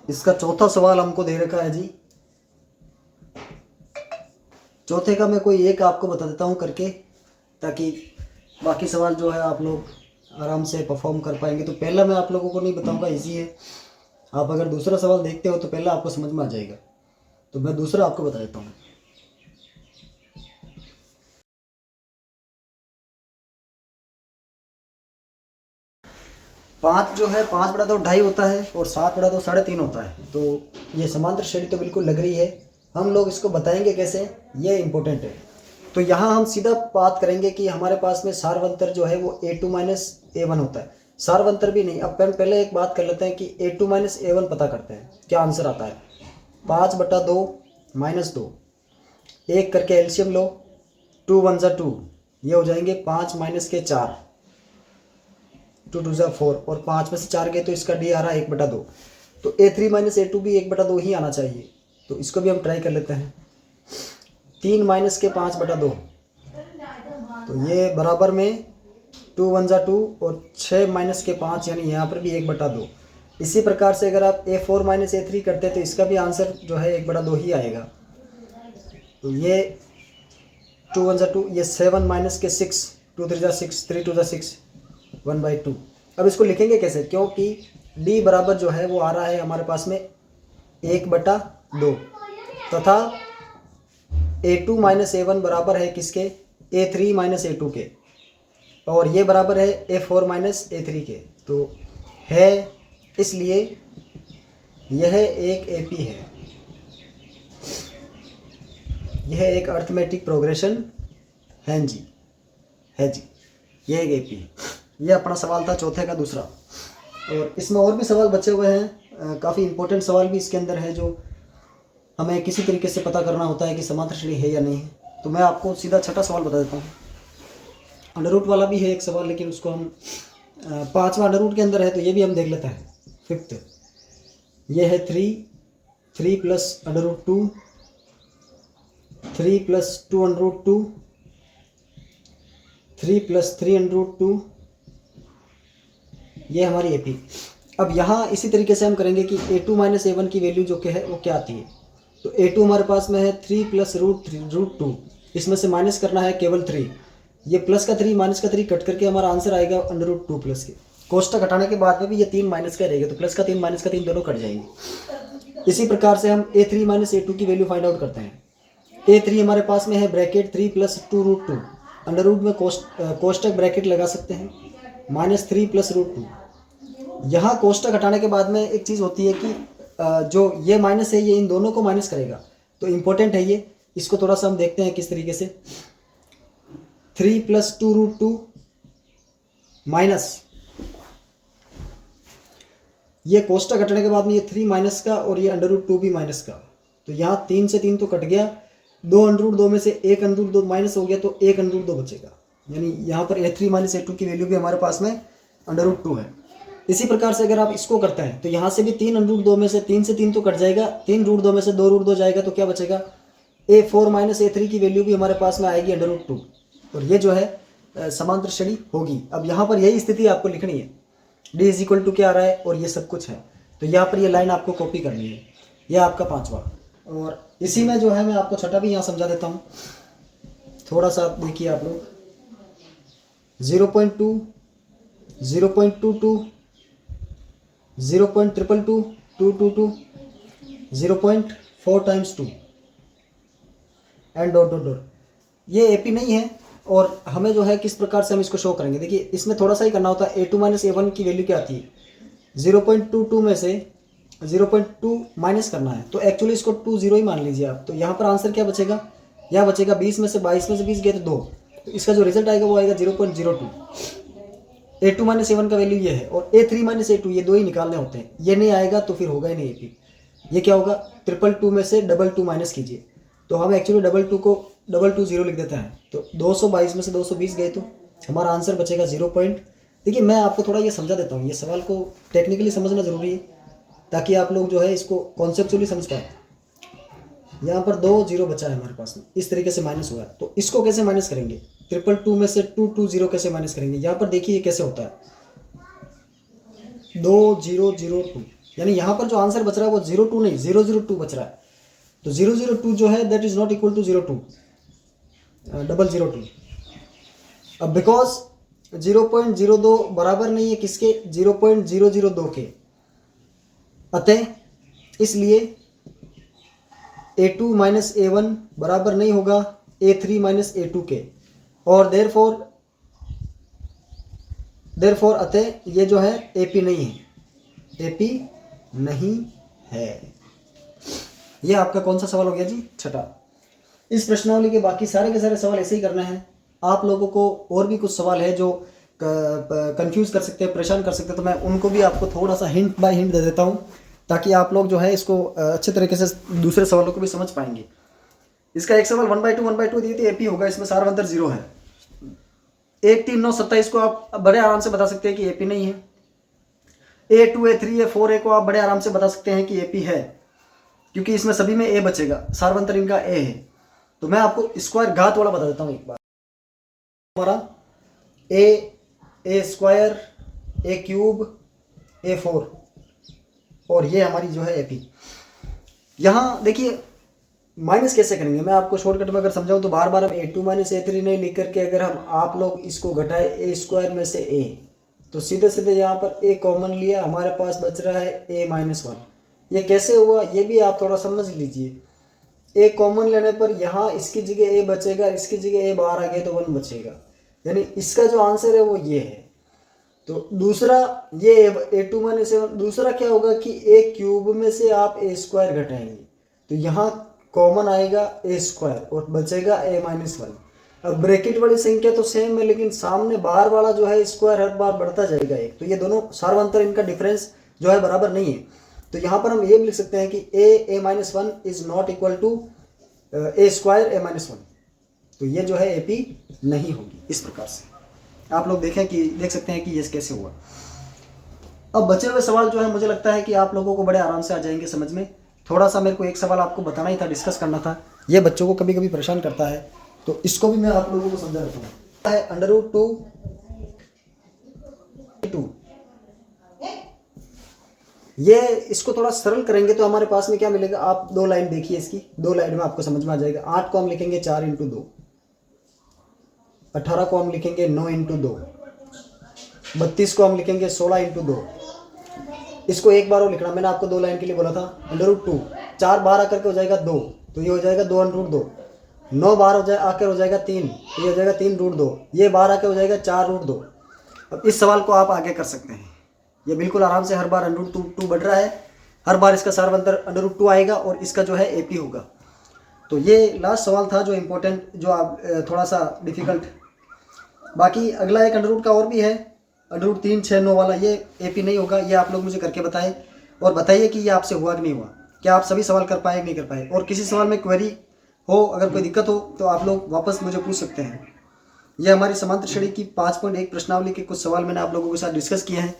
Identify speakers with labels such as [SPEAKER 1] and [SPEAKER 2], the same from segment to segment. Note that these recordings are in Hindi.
[SPEAKER 1] इसका चौथा सवाल हमको दे रखा है जी। चौथे का मैं कोई एक आपको बता देता हूँ करके, ताकि बाकी सवाल जो है आप लोग आराम से परफॉर्म कर पाएंगे। तो पहला मैं आप लोगों को नहीं बताऊंगा, इजी है। आप अगर दूसरा सवाल देखते हो तो पहला आपको समझ में आ जाएगा। तो मैं दूसरा आपको बता देता हूँ। 5 जो है 5/2 होता है और 7/2 होता है। तो ये समांतर श्रेणी तो बिल्कुल लग रही है। हम लोग इसको बताएंगे कैसे, ये इंपॉर्टेंट है। तो यहाँ हम सीधा बात करेंगे कि हमारे पास में सार्वंतर जो है वो A2 - A1 होता है। सार्वंतर भी नहीं, अब पहले एक बात कर लेते हैं कि A2 - A1 पता करते हैं क्या आंसर आता है। 5/2 - 2, एक करके एलसीएम लो, 2 1 जा 2, ये हो जाएंगे 5 - के 4, 2 2 जा 4, और 5 में से 4 गए तो इसका डी आ रहा है 1/2। तो A3 - A2 भी 1/2 ही आना चाहिए। तो इसको भी हम ट्राई कर लेते हैं। 3 - के 5/2, तो ये बराबर में 2 1 जा 2 और 6 - के 5, यानी यहाँ पर भी 1/2। इसी प्रकार से अगर आप A4 - A3 करते तो इसका भी आंसर जो है 1/2 ही आएगा। तो ये 2 1 जा 2, ये 7 - के 6, 2 3 जा 6, 3 2 जा 6, 1/2। अब इसको लिखेंगे कैसे, क्योंकि D बराबर जो है वो आ रहा है हमारे पास में 1/2, तथा A2 - A1 बराबर है किसके, A3 - A2 के, और ये बराबर है A4 - A3 के। तो है, इसलिए यह एक AP है, यह एक अर्थमेटिक प्रोग्रेशन है जी, है जी, यह एक AP है। यह अपना सवाल था चौथे का दूसरा। और इसमें और भी सवाल बचे हुए हैं, काफ़ी इंपॉर्टेंट सवाल भी इसके अंदर है, जो हमें किसी तरीके से पता करना होता है कि समांतर श्रेणी है या नहीं है। तो मैं आपको सीधा छठा सवाल बता देता हूँ। अंडर रूट वाला भी है एक सवाल, लेकिन उसको हम 5वां अंडर रूट के अंदर है, तो ये भी हम देख लेते हैं। 5th, ये है 3 plus under root 2, 3 + 2 under root 2, 3 + 3 under root 2, ये हमारी AP। अब यहाँ इसी तरीके से हम करेंगे कि A2 - A1 की वैल्यू जो है वो क्या आती है। तो A2 हमारे पास में है 3 + √2, इसमें से माइनस करना है केवल 3। ये प्लस का 3 माइनस का 3 कट करके हमारा आंसर आएगा √2 प्लस के। कोष्टक हटाने के बाद में भी ये 3 माइनस का रहेगा, तो प्लस का 3 माइनस का 3 दोनों कट जाएंगे। इसी प्रकार से हम A3 - A2 की वैल्यू फाइंड आउट करते हैं। A3 हमारे पास में है ब्रैकेट 3 + 2√2, अंडर रूट में कोष्टक ब्रैकेट लगा सकते हैं, -3 + √2। यहाँ कोष्टक हटाने के बाद में एक चीज़ होती है कि जो ये माइनस है ये इन दोनों को माइनस करेगा, तो इम्पोर्टेंट है ये। इसको थोड़ा सा हम देखते हैं किस तरीके से। 3 + 2√2 माइनस, ये कोष्टक हटाने के बाद में ये 3 माइनस का और ये √2 भी माइनस का, तो यहाँ 3 से 3 तो कट गया, 2 √2 में से 1 √2 माइनस हो गया, तो 1 √2 बचेगा। यानी यहाँ पर A3 - A2 की वैल्यू भी हमारे पास में √2 है। इसी प्रकार से अगर आप इसको करते हैं तो यहाँ से भी 3 √2 में से 3 से 3 तो कट जाएगा, 3 √2 में से 2 √2 जाएगा, तो क्या बचेगा, A4 - A3 की वैल्यू भी हमारे पास में आएगी √2, और ये जो है समांतर श्रेणी होगी। अब यहाँ पर यही स्थिति आपको लिखनी है, D = क्या आ रहा है और ये सब कुछ है। तो यहाँ पर ये लाइन आपको कॉपी करनी है। यह आपका 5वां, और इसी में जो है मैं आपको छठा भी यहाँ समझा देता हूँ। थोड़ा सा देखिए आप लोग, 0.2, 0.22, 0.222, 222, 0.4 × 2 एंड डॉट डॉट डॉट। ये AP नहीं है, और हमें जो है किस प्रकार से हम इसको शो करेंगे, देखिए इसमें थोड़ा सा ही करना होता है। A2 - A1 की वैल्यू क्या आती है, 0.22 में से 0.2 माइनस करना है, तो एक्चुअली इसको 20 ही मान लीजिए आप। तो यहाँ पर आंसर क्या बचेगा, यहाँ बचेगा 20 में से 20 गए तो 2, तो इसका जो रिजल्ट आएगा वो आएगा 0.02। A2 - A1 का वैल्यू ये है, और A3 - A2 ये 2 ही निकालने होते हैं। ये नहीं आएगा तो फिर होगा ही नहीं AP। ये क्या होगा, 222 में से 22 माइनस कीजिए, तो हम एक्चुअली 22 को 220 लिख देते हैं। तो 222 में से 220 गए तो हमारा आंसर बचेगा 0 पॉइंट। देखिए मैं आपको थोड़ा ये समझा देता हूँ, ये सवाल को टेक्निकली समझना ज़रूरी है, ताकि आप लोग जो है इसको कॉन्सेप्चुअली समझ पाए। यहाँ पर 2 0 बचा है हमारे पास में, इस तरीके से माइनस हुआ है, तो इसको कैसे माइनस करेंगे, 222 में से 220 कैसे माइनस करेंगे। यहाँ पर देखिए ये कैसे होता है, 2 0 0 2, यानी यहाँ पर जो आंसर बच रहा है वो 02 नहीं 002 बच रहा है। तो 002 जो है that is not equal to 02 002। अब बिकॉज 0.02 बराबर नहीं है किसके 0.002 के, अतः इसलिए A2 माइनस A1 बराबर नहीं होगा A3 माइनस A2 के, और देयरफॉर अतः ये जो है AP नहीं है, AP नहीं है। ये आपका कौन सा सवाल हो गया जी? छठा। इस प्रश्नावली के बाकी सारे के सारे सवाल ऐसे ही करने हैं। आप लोगों को और भी कुछ सवाल है जो कंफ्यूज कर सकते हैं, परेशान कर सकते हैं, तो मैं उनको भी आपको थोड़ा सा हिंट बाय हिंट दे देता हूँ, ताकि आप लोग जो है इसको अच्छे तरीके से दूसरे सवालों को भी समझ पाएंगे। इसका एक सवाल 1/2 दी थी, AP होगा, इसमें सार अंतर 0 है। 1 3 9 27 को आप बड़े आराम से बता सकते हैं कि AP नहीं है। A2 A3 A4 को आप बड़े आराम से बता सकते हैं कि AP है, क्योंकि इसमें सभी में A बचेगा, सार्वंतर इनका A है। तो मैं आपको स्क्वायर घात वाला बता देता हूँ एक बार। हमारा A square A cube A4 और ये हमारी जो है AP। यहाँ देखिए माइनस कैसे करेंगे, मैं आपको शॉर्टकट में अगर समझाऊं तो बार बार हम A2 माइनस A3 नहीं लिख करके अगर हम आप लोग इसको घटाए A स्क्वायर में से A, तो सीधे सीधे यहाँ पर A कॉमन लिया, हमारे पास बच रहा है A माइनस 1। ये कैसे हुआ ये भी आप थोड़ा समझ लीजिए। A कॉमन लेने पर यहाँ इसकी जगह A बचेगा, इसकी जगह A बाहर आ गया तो 1 बचेगा, यानी इसका जो आंसर है वो ये है। तो दूसरा ये A2 माइनस A1, दूसरा क्या होगा कि A क्यूब में से आप A स्क्वायर घटाएंगे, तो यहाँ कॉमन आएगा A स्क्वायर और बचेगा A माइनस 1। अब ब्रैकेट वाली संख्या तो सेम है, लेकिन सामने बाहर वाला जो है स्क्वायर हर बार बढ़ता जाएगा एक, तो ये दोनों सार्वंतर इनका डिफरेंस जो है बराबर नहीं है। तो यहाँ पर हम ये भी लिख सकते हैं कि A minus 1 is not equal to A square A minus 1। तो ये जो है AP नहीं होगी। इस प्रकार से आप लोग देख सकते हैं कि ये कैसे हुआ। अब बचे हुए सवाल जो है मुझे लगता है कि आप लोगों को बड़े आराम से आ जाएंगे समझ में। थोड़ा सा मेरे को एक सवाल आपको बताना ही था, डिस्कस करना था, ये बच्चों को कभी कभी परेशान करता है, तो इसको भी मैं आप लोगों को समझा देता हूँ। है √2 ये इसको थोड़ा सरल करेंगे तो हमारे पास में क्या मिलेगा, आप 2 लाइन देखिए, इसकी 2 लाइन में आपको समझ में आ जाएगा। 8 को हम लिखेंगे 4 × 2, 18 को हम लिखेंगे 9 × 2, 32 को हम लिखेंगे 16 × 2। इसको एक बार और लिखना, मैंने आपको 2 लाइन के लिए बोला था। √2 4 बार आकर के हो जाएगा 2, तो ये हो जाएगा 2 √ 2। 9 बार आकर हो जाएगा 3, तो ये हो जाएगा 3 √ 2। ये बार आकर हो जाएगा 4 √ 2। अब इस सवाल को आप आगे कर सकते हैं, ये बिल्कुल आराम से हर बार √2 बढ़ रहा है, हर बार इसका सार्वंतर √2 आएगा और इसका जो है AP होगा। तो ये लास्ट सवाल था जो इम्पोर्टेंट, जो आप थोड़ा सा डिफिकल्ट। बाकी अगला एक √ का और भी है, √3 6 9 वाला, ये AP नहीं होगा। ये आप लोग मुझे करके बताएं और बताइए कि ये आपसे हुआ कि नहीं हुआ, क्या आप सभी सवाल कर पाए कि नहीं कर पाए। और किसी सवाल में क्वेरी हो, अगर कोई दिक्कत हो तो आप लोग वापस मुझे पूछ सकते हैं। ये हमारी समांतर श्रेणी की 5.1 प्रश्नावली के कुछ सवाल मैंने आप लोगों के साथ डिस्कस किए हैं।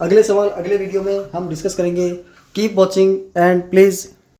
[SPEAKER 1] अगले सवाल अगले वीडियो में हम डिस्कस करेंगे। Keep watching and please